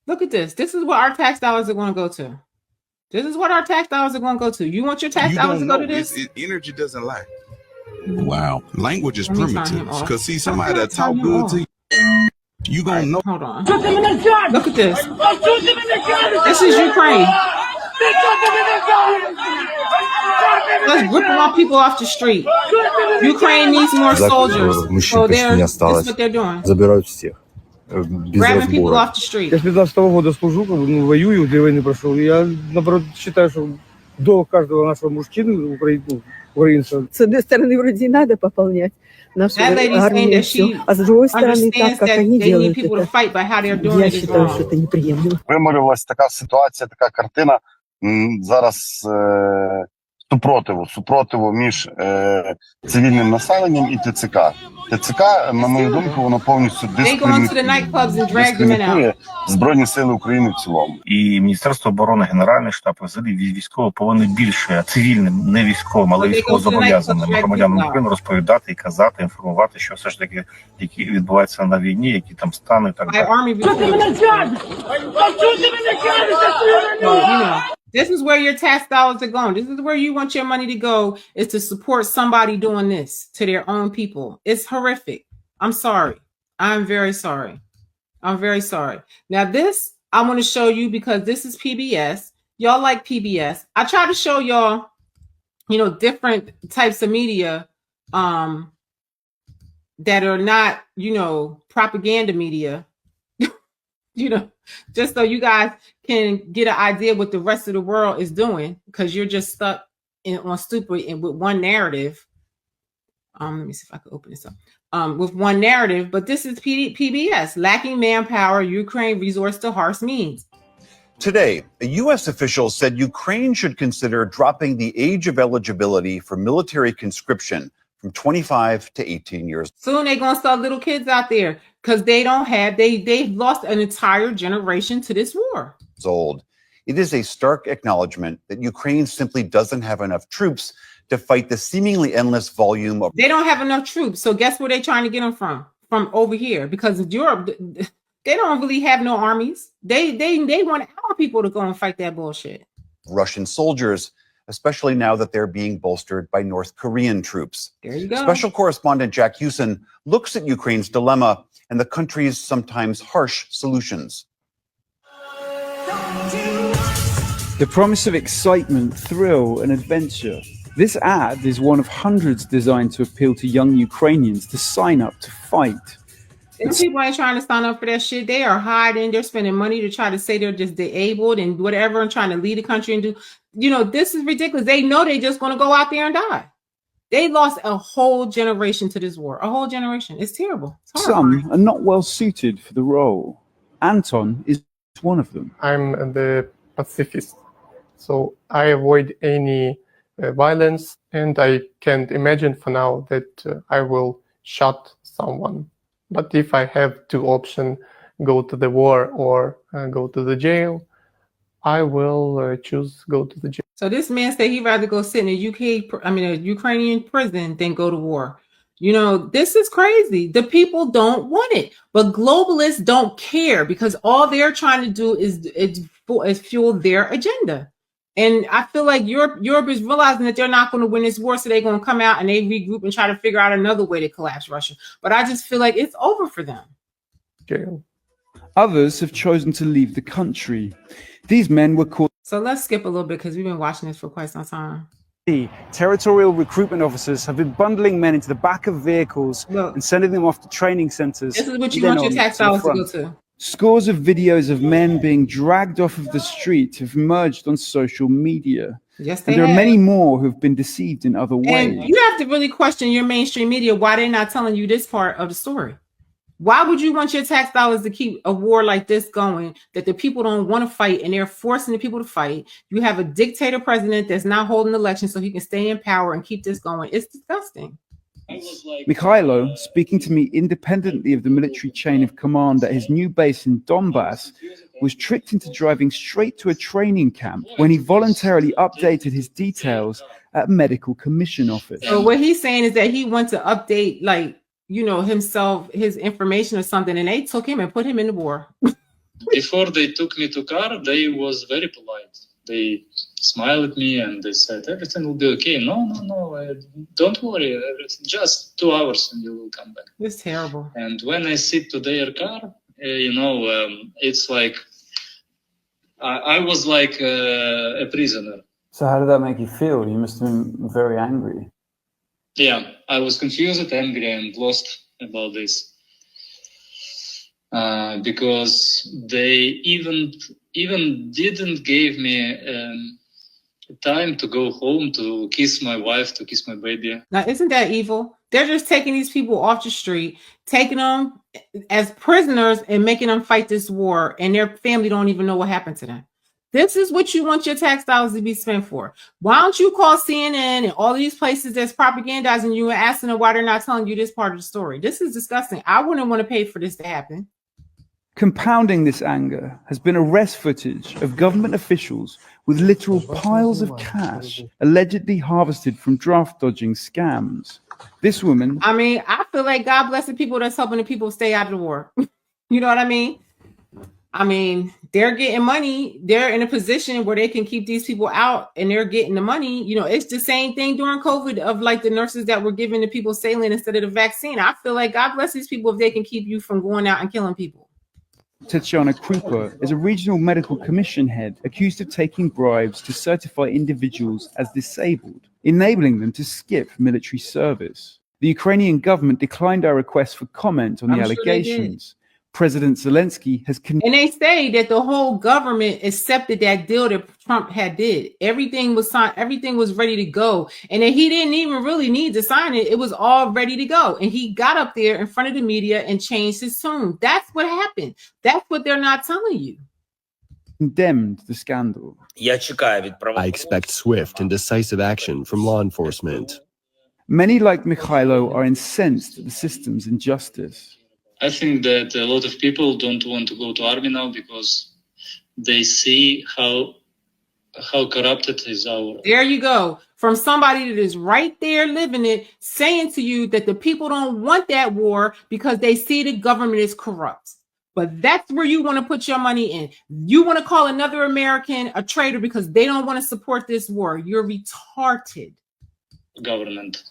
Look at this. This is what our tax dollars are going to go to. This is what our tax dollars are going to go to. You want your tax dollars to go to this? Energy doesn't lie. Wow. Language is primitive. Because see, somebody that talk good to you, you gonna know. Hold on. Look at this. This is Ukraine. Let's rip our people off the street. Ukraine needs more soldiers. So this is what they're doing. Забирают всех. Grabbing people off the street. Я с 15-го года служу, воюю, 2 войны прошел. Я, наоборот, считаю, что долг каждого нашего мужчины, украинца. С одной стороны, вроде и надо пополнять нашу армию, а с другой стороны, так, как они делают это, я считаю, что это неприемлемо. Вималювалася така ситуація, така картина зараз супротиву між цивільним населенням і ТЦК. ТЦК, на мою думку, воно повністю дискредитує Збройні Сили України в цілому. І Міністерство оборони, Генеральний штаб, взагалі військово повинні більше цивільним, не військовим, але військовозобов'язаним громадянам України розповідати і казати, інформувати, що все ж таки, які відбуваються на війні, які там стани і так далі. This is where your tax dollars are going. This is where you want your money to go, is to support somebody doing this to their own people. It's horrific. I'm sorry. I'm very sorry. I'm very sorry. Now this, I want to show you because this is PBS. Y'all like PBS. I try to show y'all, different types of media that are not, propaganda media. Just so you guys can get an idea what the rest of the world is doing, because you're just stuck on stupid and with one narrative. Let me see if I can open this up. With one narrative, but this is PBS. Lacking manpower, Ukraine resorts to harsh means. Today, a U.S. official said Ukraine should consider dropping the age of eligibility for military conscription from 25 to 18 years. Soon they're going to start little kids out there because they've lost an entire generation to this war. Old. It is a stark acknowledgement that Ukraine simply doesn't have enough troops to fight the seemingly endless volume of. They don't have enough troops. So guess where they're trying to get them from? From over here, because of Europe, they don't really have no armies. They want our people to go and fight that bullshit. Russian soldiers, especially now that they're being bolstered by North Korean troops. There you go. Special correspondent Jack Hewson looks at Ukraine's dilemma and the country's sometimes harsh solutions. The promise of excitement, thrill, and adventure. This ad is one of hundreds designed to appeal to young Ukrainians to sign up to fight. People ain't trying to sign up for that shit. They are hiding. They're spending money to try to say they're just disabled and whatever and trying to lead the country and do. This is ridiculous. They know they're just going to go out there and die. They lost a whole generation to this war. A whole generation. It's terrible. Some are not well suited for the role. Anton is one of them. I'm the pacifist, so I avoid any violence, and I can't imagine for now that I will shoot someone. But if I have two options, go to the war or go to the jail, I will choose go to the jail. So this man said he'd rather go sit in a Ukrainian prison than go to war. This is crazy. The people don't want it, but globalists don't care because all they're trying to do is fuel their agenda. And I feel like Europe is realizing that they're not going to win this war, so they're going to come out and they regroup and try to figure out another way to collapse Russia. But I just feel like it's over for them. Jail. Others have chosen to leave the country. These men were called. So let's skip a little bit because we've been watching this for quite some time. Territorial recruitment officers have been bundling men into the back of vehicles and sending them off to training centers. This is what you want your tax dollars to go to. Scores of videos of men being dragged off of the street have emerged on social media. Yes, and there are many more who've been deceived in other ways. And you have to really question your mainstream media why they're not telling you this part of the story. Why would you want your tax dollars to keep a war like this going that the people don't want to fight and they're forcing the people to fight? You have a dictator president that's not holding elections so he can stay in power and keep this going. It's disgusting. Mikhailo, speaking to me independently of the military chain of command at his new base in Donbass, was tricked into driving straight to a training camp when he voluntarily updated his details at a medical commission office. So what he's saying is that he went to update, himself, his information or something, and they took him and put him in the war. Before they took me to car, they was very polite. They smiled at me and they said, everything will be okay. No, don't worry. Just 2 hours and you will come back. It's terrible. And when I sit to their car, it's like, I was like a prisoner. So how did that make you feel? You must have been very angry. Yeah, I was confused, angry, and lost about this. Because they even didn't give me time to go home to kiss my wife, to kiss my baby. Now, isn't that evil? They're just taking these people off the street, taking them as prisoners and making them fight this war, and their family don't even know what happened to them. This is what you want your tax dollars to be spent for. Why don't you call CNN and all these places that's propagandizing you and asking them why they're not telling you this part of the story? This is disgusting. I wouldn't want to pay for this to happen. Compounding this anger has been arrest footage of government officials with literal piles of cash allegedly harvested from draft dodging scams. This woman... I mean, I feel like God bless the people that's helping the people stay out of the war. You know what I mean? I mean, they're getting money. They're in a position where they can keep these people out and they're getting the money. You know, it's the same thing during COVID of like the nurses that were giving the people saline instead of the vaccine. I feel like God bless these people if they can keep you from going out and killing people. Tatiana Krupa is a regional medical commission head accused of taking bribes to certify individuals as disabled, enabling them to skip military service. The Ukrainian government declined our request for comment on the allegations. President Zelensky has... And they say that the whole government accepted that deal that Trump had did. Everything was signed. Everything was ready to go. And that he didn't even really need to sign it. It was all ready to go. And he got up there in front of the media and changed his tune. That's what happened. That's what they're not telling you. Condemned the scandal. I expect swift and decisive action from law enforcement. Many, like Mikhailo, are incensed at the system's injustice. I think that a lot of people don't want to go to army now because they see how corrupted is our... There you go. From somebody that is right there living it, saying to you that the people don't want that war because they see the government is corrupt. But that's where you want to put your money in. You want to call another American a traitor because they don't want to support this war. You're retarded. Government.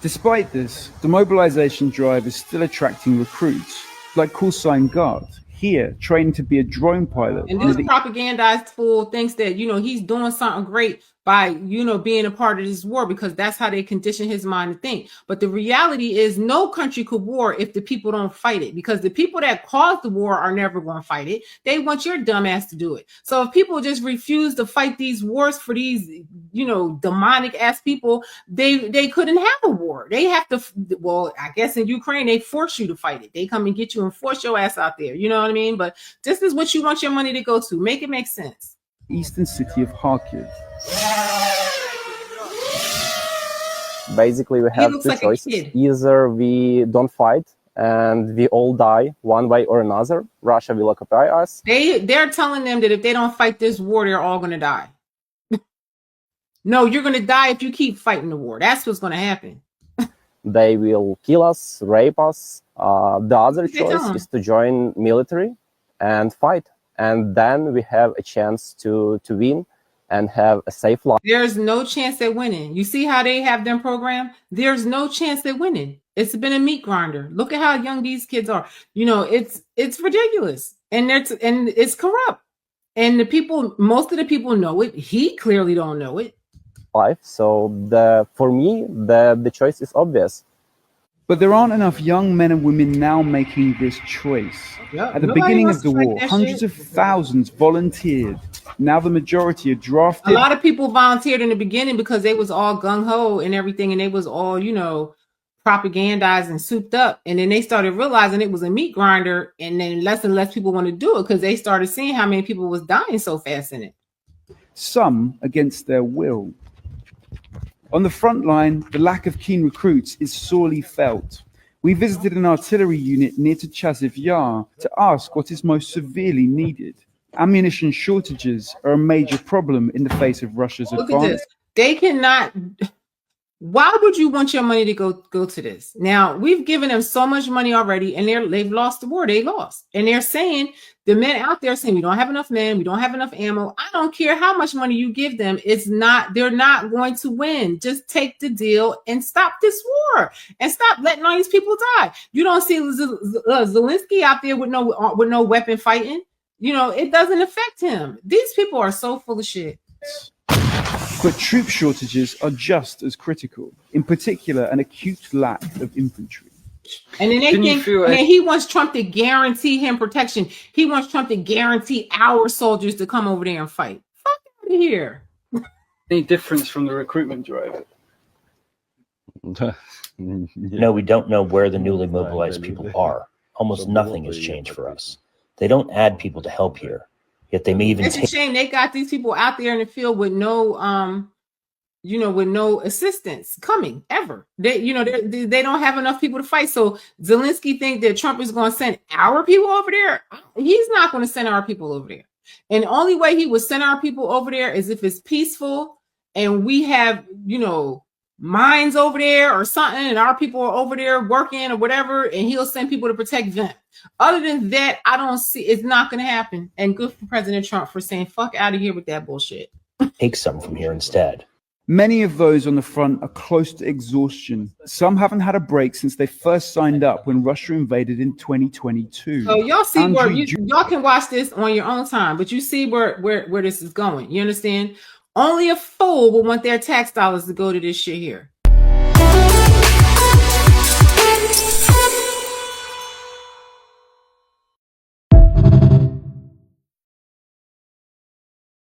Despite this, the mobilization drive is still attracting recruits, like callsign Guard, here trained to be a drone pilot. And this propagandized fool thinks that, you know, he's doing something great by, you know, being a part of this war because that's how they condition his mind to think. But the reality is no country could war if the people don't fight it, because the people that caused the war are never going to fight it. They want your dumb ass to do it. So if people just refuse to fight these wars for these, you know, demonic ass people, they couldn't have a war. They have to, well, I guess in Ukraine, they force you to fight it. They come and get you and force your ass out there. You know what I mean? But this is what you want your money to go to. Make it make sense. Eastern city of Kharkiv. Basically, we have two choices. Either we don't fight and we all die one way or another. Russia will occupy us. They're telling them that if they don't fight this war, they're all going to die. No, you're going to die if you keep fighting the war. That's what's going to happen. They will kill us, rape us. The other choice is to join military and fight. And then we have a chance to win and have a safe life. There's no chance at winning. You see how they have them programmed? There's no chance at winning. It's been a meat grinder. Look at how young these kids are. You know, it's ridiculous. And it's corrupt. And the people, most of the people know it. He clearly don't know it. So for me, the choice is obvious. But there aren't enough young men and women now making this choice. At the beginning of the war, hundreds of thousands volunteered. Now the majority are drafted. A lot of people volunteered in the beginning because they was all gung-ho and everything, and they was all, you know, propagandized and souped up. And then they started realizing it was a meat grinder, and then less and less people want to do it because they started seeing how many people was dying so fast in it. Some against their will. On the front line, the lack of keen recruits is sorely felt. We visited an artillery unit near to Chaziv Yar to ask what is most severely needed. Ammunition shortages are a major problem in the face of Russia's advance. They cannot, Why would you want your money to go to this? Now, we've given them so much money already, and they've lost the war. They lost. And they're saying, the men out there saying, we don't have enough men, we don't have enough ammo. I don't care how much money you give them. They're not going to win. Just take the deal and stop this war and stop letting all these people die. You don't see Zelensky out there with no weapon fighting. You know, it doesn't affect him. These people are so full of shit. But troop shortages are just as critical, in particular, an acute lack of infantry. And then he wants Trump to guarantee him protection. He wants Trump to guarantee our soldiers to come over there and fight. Fuck out of here. Any difference from the recruitment drive? No, we don't know where the newly mobilized people are. Almost nothing has changed for us. They don't add people to help here. Yet they may even. It's a shame they got these people out there in the field with no, with no assistance coming ever. They don't have enough people to fight. So Zelensky think that Trump is going to send our people over there. He's not going to send our people over there. And the only way he would send our people over there is if it's peaceful and we have, mines over there or something, and our people are over there working or whatever, and he'll send people to protect them. Other than that, I don't see, it's not going to happen. And good for President Trump for saying, fuck out of here with that bullshit. Take some from here instead. Many of those on the front are close to exhaustion. Some haven't had a break since they first signed up when Russia invaded in 2022. So y'all see y'all can watch this on your own time, but you see where this is going. You understand? Only a fool will want their tax dollars to go to this shit here.